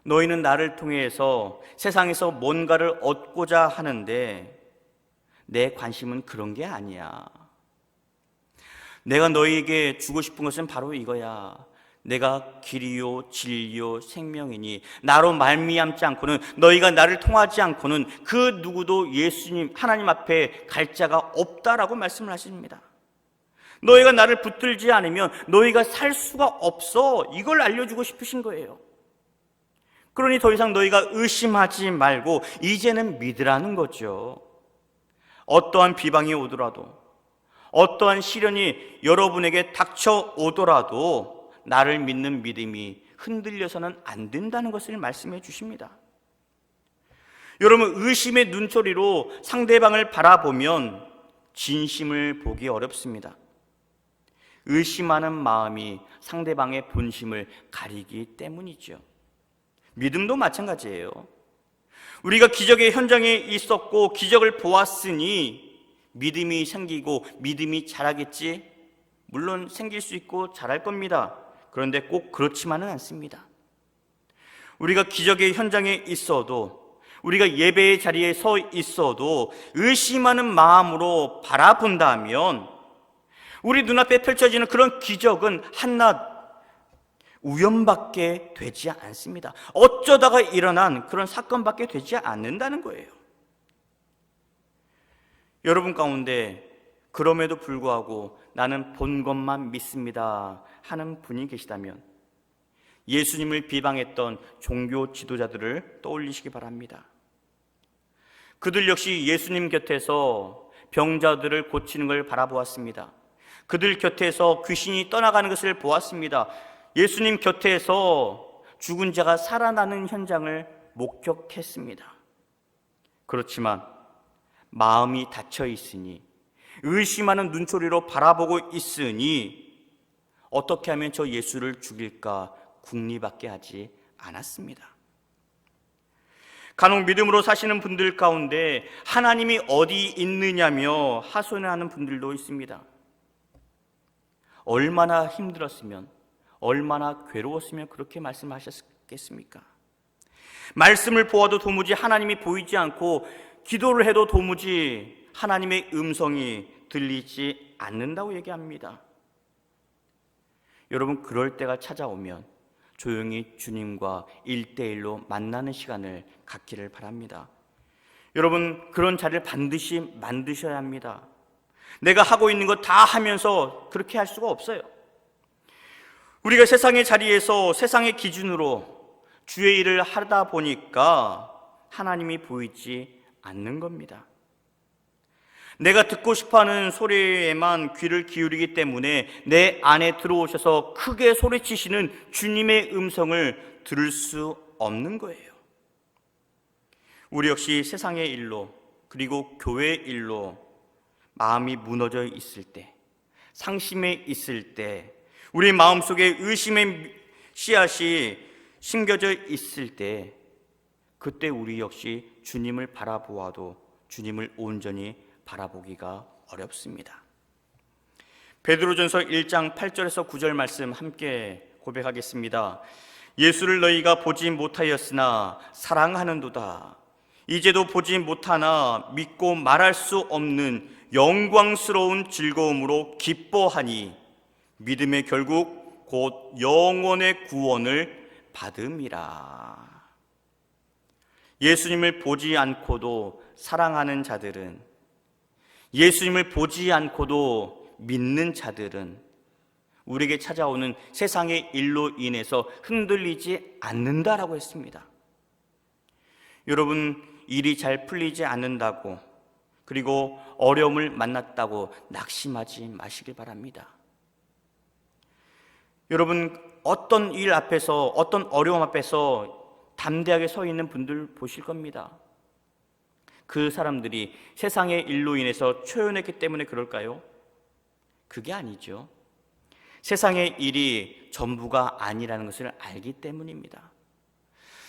너희는 나를 통해서 세상에서 뭔가를 얻고자 하는데 내 관심은 그런 게 아니야. 내가 너희에게 주고 싶은 것은 바로 이거야. 내가 길이요 진리요 생명이니 나로 말미암지 않고는, 너희가 나를 통하지 않고는 그 누구도 예수님 하나님 앞에 갈 자가 없다라고 말씀을 하십니다. 너희가 나를 붙들지 않으면 너희가 살 수가 없어. 이걸 알려주고 싶으신 거예요. 그러니 더 이상 너희가 의심하지 말고 이제는 믿으라는 거죠. 어떠한 비방이 오더라도, 어떠한 시련이 여러분에게 닥쳐오더라도 나를 믿는 믿음이 흔들려서는 안 된다는 것을 말씀해 주십니다. 여러분, 의심의 눈초리로 상대방을 바라보면 진심을 보기 어렵습니다. 의심하는 마음이 상대방의 본심을 가리기 때문이죠. 믿음도 마찬가지예요. 우리가 기적의 현장에 있었고 기적을 보았으니 믿음이 생기고 믿음이 자라겠지? 물론 생길 수 있고 자랄 겁니다. 그런데 꼭 그렇지만은 않습니다. 우리가 기적의 현장에 있어도, 우리가 예배의 자리에 서 있어도 의심하는 마음으로 바라본다면 우리 눈앞에 펼쳐지는 그런 기적은 한낱 우연밖에 되지 않습니다. 어쩌다가 일어난 그런 사건밖에 되지 않는다는 거예요. 여러분 가운데 그럼에도 불구하고 나는 본 것만 믿습니다 하는 분이 계시다면 예수님을 비방했던 종교 지도자들을 떠올리시기 바랍니다. 그들 역시 예수님 곁에서 병자들을 고치는 걸 바라보았습니다. 그들 곁에서 귀신이 떠나가는 것을 보았습니다. 예수님 곁에서 죽은 자가 살아나는 현장을 목격했습니다. 그렇지만 마음이 닫혀 있으니, 의심하는 눈초리로 바라보고 있으니 어떻게 하면 저 예수를 죽일까 궁리밖에 하지 않았습니다. 간혹 믿음으로 사시는 분들 가운데 하나님이 어디 있느냐며 하소연하는 분들도 있습니다. 얼마나 힘들었으면, 얼마나 괴로웠으면 그렇게 말씀하셨겠습니까? 말씀을 보아도 도무지 하나님이 보이지 않고 기도를 해도 도무지 하나님의 음성이 들리지 않는다고 얘기합니다. 여러분, 그럴 때가 찾아오면 조용히 주님과 1대1로 만나는 시간을 갖기를 바랍니다. 여러분, 그런 자리를 반드시 만드셔야 합니다. 내가 하고 있는 거 다 하면서 그렇게 할 수가 없어요. 우리가 세상의 자리에서 세상의 기준으로 주의 일을 하다 보니까 하나님이 보이지 않는 겁니다. 내가 듣고 싶어하는 소리에만 귀를 기울이기 때문에 내 안에 들어오셔서 크게 소리치시는 주님의 음성을 들을 수 없는 거예요. 우리 역시 세상의 일로, 그리고 교회의 일로 마음이 무너져 있을 때, 상심에 있을 때, 우리 마음속에 의심의 씨앗이 심겨져 있을 때, 그때 우리 역시 주님을 바라보아도 주님을 온전히 바라보기가 어렵습니다. 베드로전서 1장 8절에서 9절 말씀 함께 고백하겠습니다. 예수를 너희가 보지 못하였으나 사랑하는도다. 이제도 보지 못하나 믿고 말할 수 없는 영광스러운 즐거움으로 기뻐하니 믿음의 결국 곧 영원의 구원을 받음이라. 예수님을 보지 않고도 사랑하는 자들은, 예수님을 보지 않고도 믿는 자들은 우리에게 찾아오는 세상의 일로 인해서 흔들리지 않는다라고 했습니다. 여러분, 일이 잘 풀리지 않는다고, 그리고 어려움을 만났다고 낙심하지 마시길 바랍니다. 여러분, 어떤 일 앞에서, 어떤 어려움 앞에서 담대하게 서 있는 분들 보실 겁니다. 그 사람들이 세상의 일로 인해서 초연했기 때문에 그럴까요? 그게 아니죠. 세상의 일이 전부가 아니라는 것을 알기 때문입니다.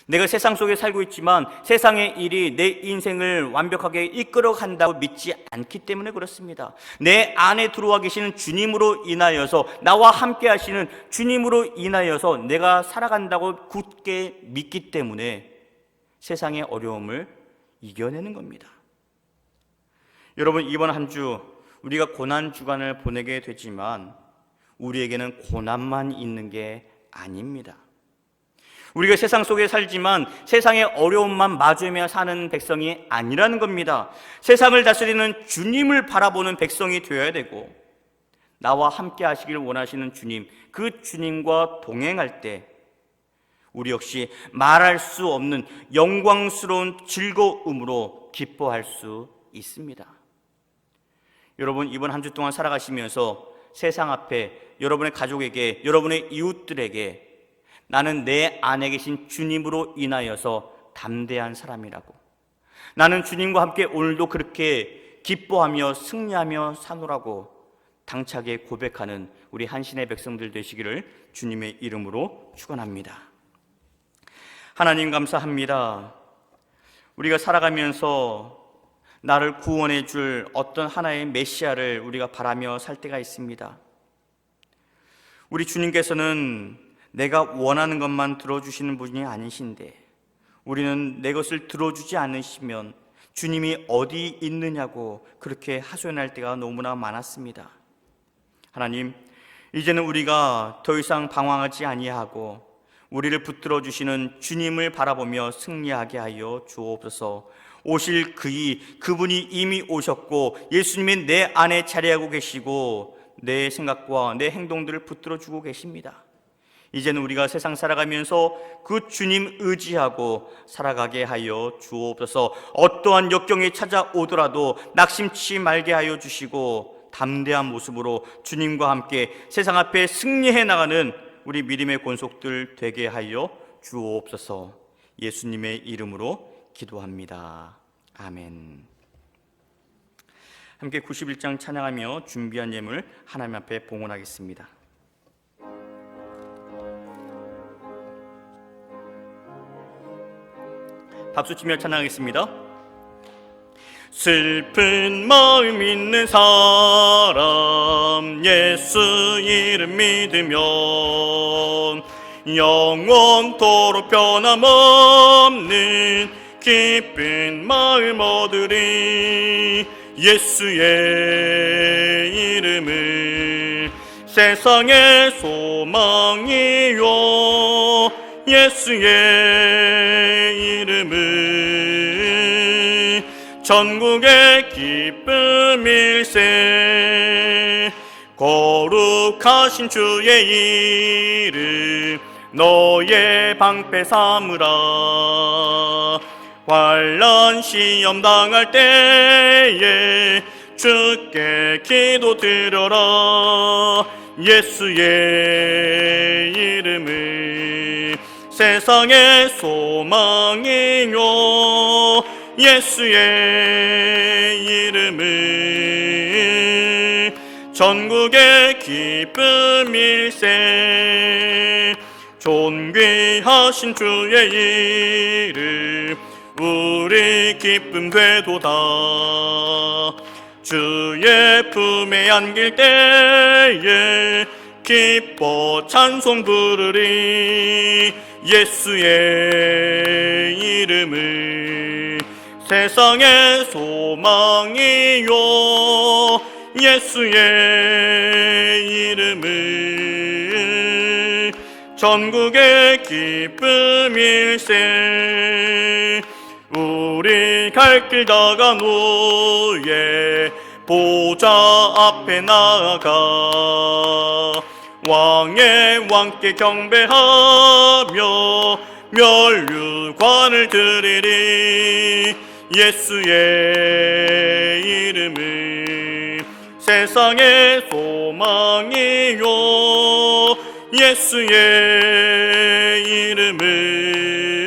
내가 세상 속에 살고 있지만 세상의 일이 내 인생을 완벽하게 이끌어 간다고 믿지 않기 때문에 그렇습니다. 내 안에 들어와 계시는 주님으로 인하여서, 나와 함께 하시는 주님으로 인하여서 내가 살아간다고 굳게 믿기 때문에 세상의 어려움을 이겨내는 겁니다. 여러분, 이번 한 주 우리가 고난 주간을 보내게 되지만 우리에게는 고난만 있는 게 아닙니다. 우리가 세상 속에 살지만 세상의 어려움만 마주하며 사는 백성이 아니라는 겁니다. 세상을 다스리는 주님을 바라보는 백성이 되어야 되고, 나와 함께 하시길 원하시는 주님, 그 주님과 동행할 때 우리 역시 말할 수 없는 영광스러운 즐거움으로 기뻐할 수 있습니다. 여러분, 이번 한 주 동안 살아가시면서 세상 앞에 여러분의 가족에게, 여러분의 이웃들에게 나는 내 안에 계신 주님으로 인하여서 담대한 사람이라고, 나는 주님과 함께 오늘도 그렇게 기뻐하며 승리하며 사노라고 당차게 고백하는 우리 한신의 백성들 되시기를 주님의 이름으로 축원합니다. 하나님 감사합니다. 우리가 살아가면서 나를 구원해 줄 어떤 하나의 메시아를 우리가 바라며 살 때가 있습니다. 우리 주님께서는 내가 원하는 것만 들어주시는 분이 아니신데, 우리는 내 것을 들어주지 않으시면 주님이 어디 있느냐고 그렇게 하소연할 때가 너무나 많았습니다. 하나님, 이제는 우리가 더 이상 방황하지 아니하고 우리를 붙들어 주시는 주님을 바라보며 승리하게 하여 주옵소서. 오실 그분이 이미 오셨고 예수님이 내 안에 자리하고 계시고 내 생각과 내 행동들을 붙들어 주고 계십니다. 이제는 우리가 세상 살아가면서 그 주님 의지하고 살아가게 하여 주옵소서. 어떠한 역경이 찾아오더라도 낙심치 말게 하여 주시고 담대한 모습으로 주님과 함께 세상 앞에 승리해 나가는 우리 믿음의 권속들 되게 하여 주옵소서. 예수님의 이름으로 기도합니다. 아멘. 함께 91장 찬양하며 준비한 예물 하나님 앞에 봉헌하겠습니다. 박수치며 찬양하겠습니다. 슬픈 마음 있는 사람 예수 이름 믿으면 영원토록 변함없는 기쁜 마음 얻으리. 예수의 이름은 세상의 소망이요 예수의 이름은 전국의 기쁨일세. 거룩하신 주의 이름 너의 방패 삼으라. 환난 시험 당할 때에 주께 기도 드려라. 예수의 이름은 세상의 소망이요 예수의 이름은 전국의 기쁨일세. 존귀하신 주의 이름 우리 기쁨 되도다. 주의 품에 안길 때에 기뻐 찬송 부르리. 예수의 이름을 세상의 소망이요. 예수의 이름을 전국의 기쁨일세. 우리 갈 길 다간 후에 보좌 앞에 나아가 왕의 왕께 경배하며 면류관을 드리리. 예수의 이름을 세상의 소망이요. 예수의 이름을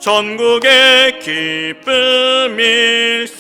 전국의 기쁨일세.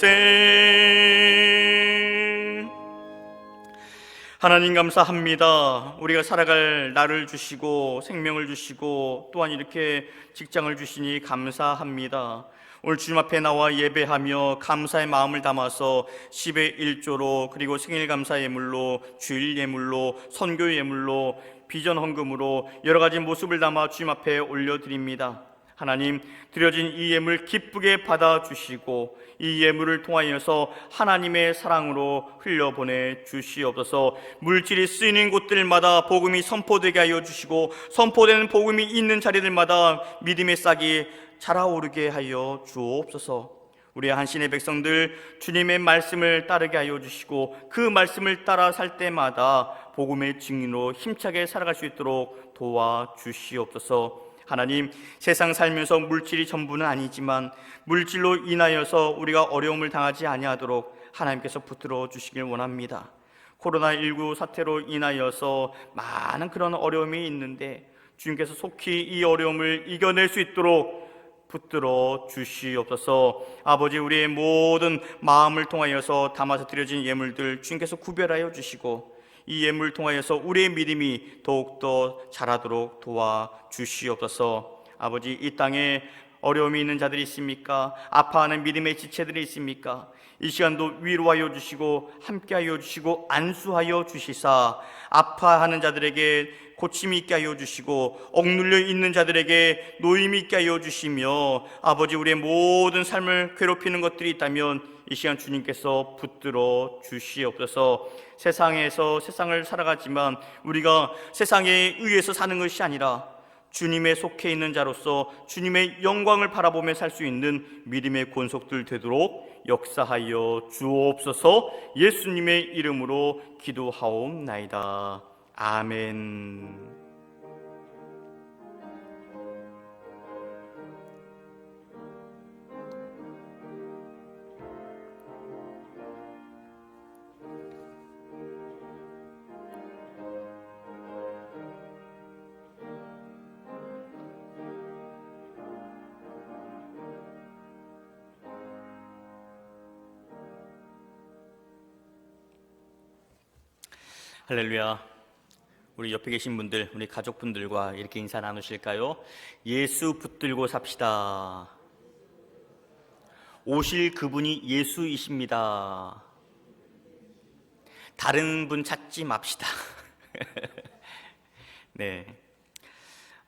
하나님 감사합니다. 우리가 살아갈 날을 주시고 생명을 주시고 또한 이렇게 직장을 주시니 감사합니다. 오늘 주님 앞에 나와 예배하며 감사의 마음을 담아서 10의 1조로 그리고 생일 감사 예물로 주일 예물로 선교 예물로 비전 헌금으로 여러 가지 모습을 담아 주님 앞에 올려드립니다. 하나님, 드려진 이 예물 기쁘게 받아주시고 이 예물을 통하여서 하나님의 사랑으로 흘려보내 주시옵소서. 물질이 쓰이는 곳들마다 복음이 선포되게 하여 주시고 선포되는 복음이 있는 자리들마다 믿음의 싹이 자라오르게 하여 주옵소서. 우리 한신의 백성들 주님의 말씀을 따르게 하여 주시고 그 말씀을 따라 살 때마다 복음의 증인으로 힘차게 살아갈 수 있도록 도와주시옵소서. 하나님, 세상 살면서 물질이 전부는 아니지만 물질로 인하여서 우리가 어려움을 당하지 아니하도록 하나님께서 붙들어 주시길 원합니다. 코로나19 사태로 인하여서 많은 그런 어려움이 있는데 주님께서 속히 이 어려움을 이겨낼 수 있도록 붙들어 주시옵소서. 아버지, 우리의 모든 마음을 통하여서 담아서 드려진 예물들 주님께서 구별하여 주시고 이 예물을 통하여서 우리의 믿음이 더욱더 자라도록 도와주시옵소서. 아버지, 이 땅에 어려움이 있는 자들이 있습니까? 아파하는 믿음의 지체들이 있습니까? 이 시간도 위로하여 주시고 함께하여 주시고 안수하여 주시사 아파하는 자들에게 고침이 있게 하여 주시고 억눌려 있는 자들에게 노임이 있게 하여 주시며 아버지, 우리의 모든 삶을 괴롭히는 것들이 있다면 이 시간 주님께서 붙들어 주시옵소서. 세상에서 세상을 살아가지만 우리가 세상에 의해서 사는 것이 아니라 주님의 속해 있는 자로서 주님의 영광을 바라보며 살 수 있는 믿음의 권속들 되도록 역사하여 주옵소서. 예수님의 이름으로 기도하옵나이다. 아멘. 할렐루야. 우리 옆에 계신 분들, 우리 가족분들과 이렇게 인사 나누실까요? 예수 붙들고 삽시다. 오실 그분이 예수이십니다. 다른 분 찾지 맙시다. 네.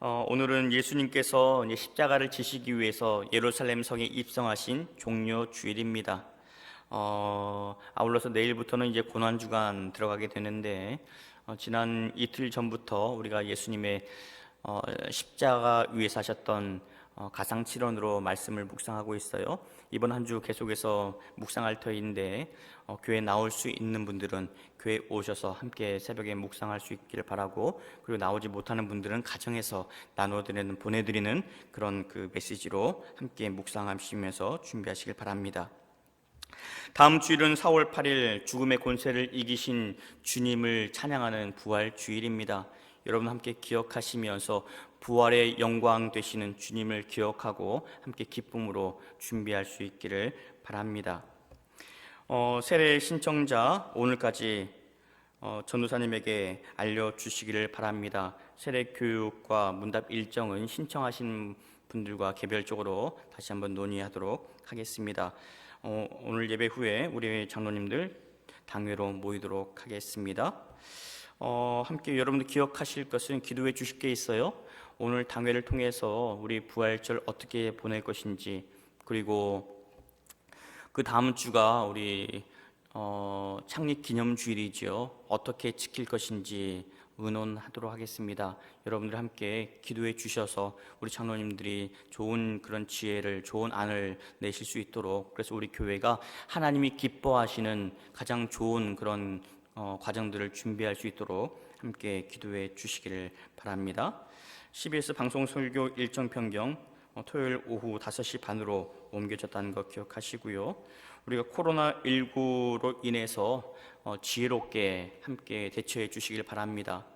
오늘은 예수님께서 십자가를 지시기 위해서 예루살렘 성에 입성하신 종려 주일입니다. 아울러서 내일부터는 이제 고난주간 들어가게 되는데 지난 이틀 전부터 우리가 예수님의 십자가 위에서 하셨던 가상칠언으로 말씀을 묵상하고 있어요. 이번 한 주 계속해서 묵상할 터인데 교회 나올 수 있는 분들은 교회 오셔서 함께 새벽에 묵상할 수 있기를 바라고, 그리고 나오지 못하는 분들은 가정에서 나눠드리는 보내드리는 그런 그 메시지로 함께 묵상하시면서 준비하시길 바랍니다. 다음 주일은 4월 8일 죽음의 권세를 이기신 주님을 찬양하는 부활 주일입니다. 여러분 함께 기억하시면서 부활의 영광 되시는 주님을 기억하고 함께 기쁨으로 준비할 수 있기를 바랍니다. 세례 신청자 오늘까지 전도사님에게 알려주시기를 바랍니다. 세례 교육과 문답 일정은 신청하신 분들과 개별적으로 다시 한번 논의하도록 하겠습니다. 오늘 예배 후에 우리 장로님들 당회로 모이도록 하겠습니다. 함께 여러분들 기억하실 것은 기도해 주실 게 있어요. 오늘 당회를 통해서 우리 부활절 어떻게 보낼 것인지, 그리고 그 다음 주가 우리 창립 기념주일이죠. 어떻게 지킬 것인지 의논하도록 하겠습니다. 여러분들 함께 기도해 주셔서 우리 장로님들이 좋은 그런 지혜를, 좋은 안을 내실 수 있도록, 그래서 우리 교회가 하나님이 기뻐하시는 가장 좋은 그런 과정들을 준비할 수 있도록 함께 기도해 주시기를 바랍니다. CBS 방송 설교 일정 변경 토요일 오후 5시 반으로 옮겨졌다는 거 기억하시고요. 우리가 코로나19로 인해서 지혜롭게 함께 대처해 주시길 바랍니다.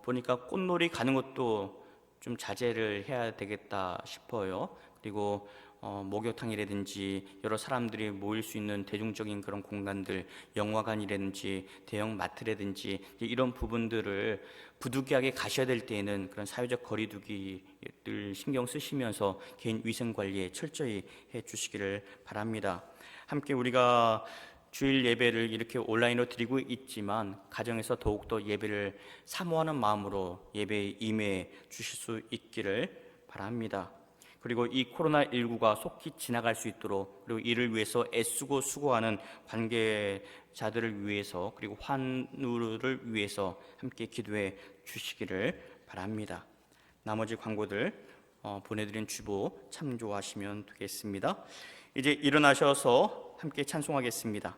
보니까 꽃놀이 가는 것도 좀 자제를 해야 되겠다 싶어요. 그리고 목욕탕이라든지 여러 사람들이 모일 수 있는 대중적인 그런 공간들, 영화관이라든지 대형 마트라든지 이런 부분들을 부득이하게 가셔야 될 때에는 그런 사회적 거리두기를 신경 쓰시면서 개인 위생 관리에 철저히 해 주시기를 바랍니다. 함께 우리가 주일 예배를 이렇게 온라인으로 드리고 있지만 가정에서 더욱더 예배를 사모하는 마음으로 예배에 임해 주실 수 있기를 바랍니다. 그리고 이 코로나19가 속히 지나갈 수 있도록, 그리고 이를 위해서 애쓰고 수고하는 관계자들을 위해서, 그리고 환우를 위해서 함께 기도해 주시기를 바랍니다. 나머지 광고들 보내드린 주보 참조하시면 되겠습니다. 이제 일어나셔서 함께 찬송하겠습니다.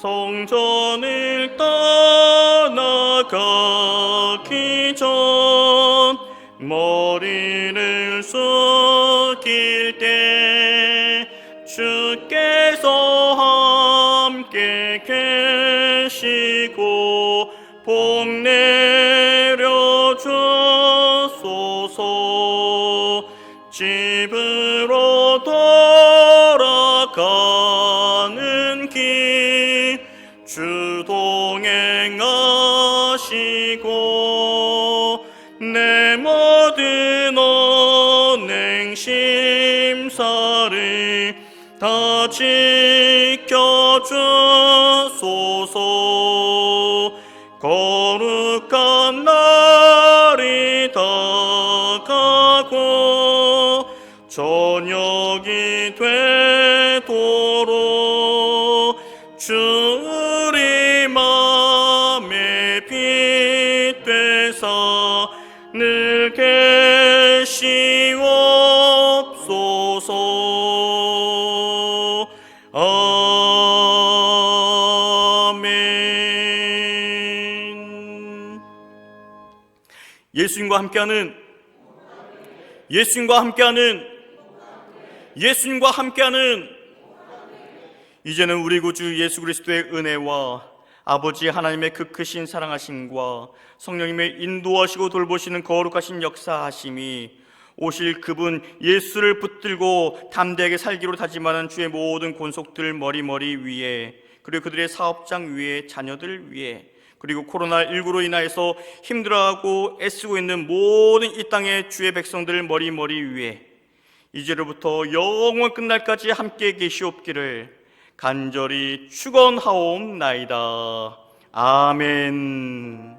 성전을 떠나가기 전 머리를 숙일 때 주께서 함께 계시고 복 내려 주소서. 집으로 돌아가는 길 주 동행하시고 내 모든 언행 심사를 다 지켜주소서. 거룩한 날이 다가고 저녁이 되도록 주 우리 맘에 빛 되사 늘 계시옵소서. 아멘. 예수님과 함께하는 이제는 우리 구주 예수 그리스도의 은혜와 아버지 하나님의 그 크신 사랑하심과 성령님의 인도하시고 돌보시는 거룩하신 역사하심이 오실 그분 예수를 붙들고 담대하게 살기로 다짐하는 주의 모든 권속들 머리 위에, 그리고 그들의 사업장 위에, 자녀들 위에, 그리고 코로나19로 인하여서 힘들어하고 애쓰고 있는 모든 이 땅의 주의 백성들 머리 위에 이제로부터 영원 끝날까지 함께 계시옵기를 간절히 축원하옵나이다. 아멘.